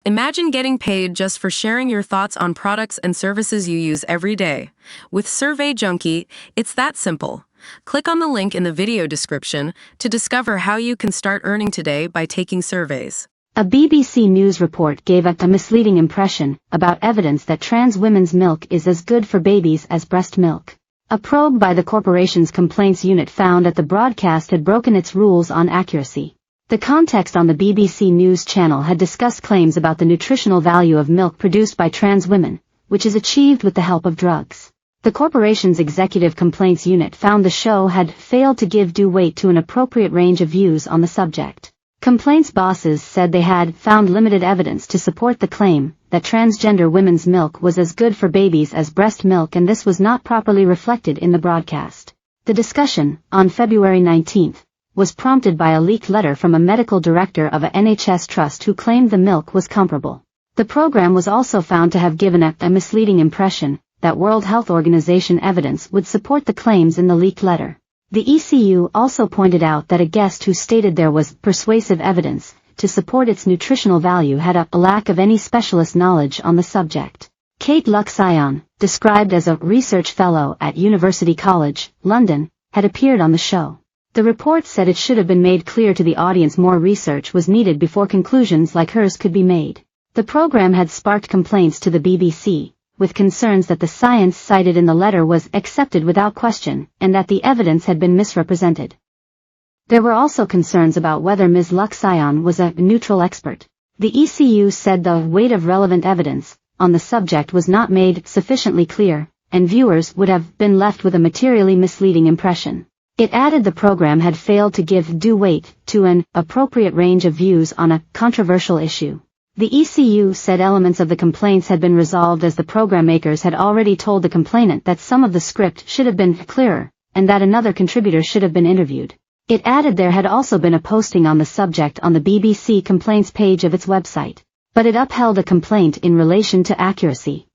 Imagine getting paid just for sharing your thoughts on products and services you use every day. With Survey Junkie, it's that simple. Click on the link in the video description to discover how you can start earning today by taking surveys. A BBC News report gave a misleading impression about evidence that trans women's milk is as good for babies as breast milk. A probe by the corporation's complaints unit found that the broadcast had broken its rules on accuracy. The context on the BBC News channel had discussed claims about the nutritional value of milk produced by trans women, which is achieved with the help of drugs. The corporation's executive complaints unit found the show had failed to give due weight to an appropriate range of views on the subject. Complaints bosses said they had found limited evidence to support the claim that transgender women's milk was as good for babies as breast milk, and this was not properly reflected in the broadcast. The discussion, on February 19, was prompted by a leaked letter from a medical director of a NHS trust who claimed the milk was comparable. The program was also found to have given a misleading impression that World Health Organization evidence would support the claims in the leaked letter. The ECU also pointed out that a guest who stated there was persuasive evidence to support its nutritional value had a lack of any specialist knowledge on the subject. Kate Luxion, described as a research fellow at University College, London, had appeared on the show. The report said it should have been made clear to the audience more research was needed before conclusions like hers could be made. The program had sparked complaints to the BBC, with concerns that the science cited in the letter was accepted without question, and that the evidence had been misrepresented. There were also concerns about whether Ms. Luxion was a neutral expert. The ECU said the weight of relevant evidence on the subject was not made sufficiently clear, and viewers would have been left with a materially misleading impression. It added the program had failed to give due weight to an appropriate range of views on a controversial issue. The ECU said elements of the complaints had been resolved as the program makers had already told the complainant that some of the script should have been clearer, and that another contributor should have been interviewed. It added there had also been a posting on the subject on the BBC complaints page of its website, but it upheld a complaint in relation to accuracy.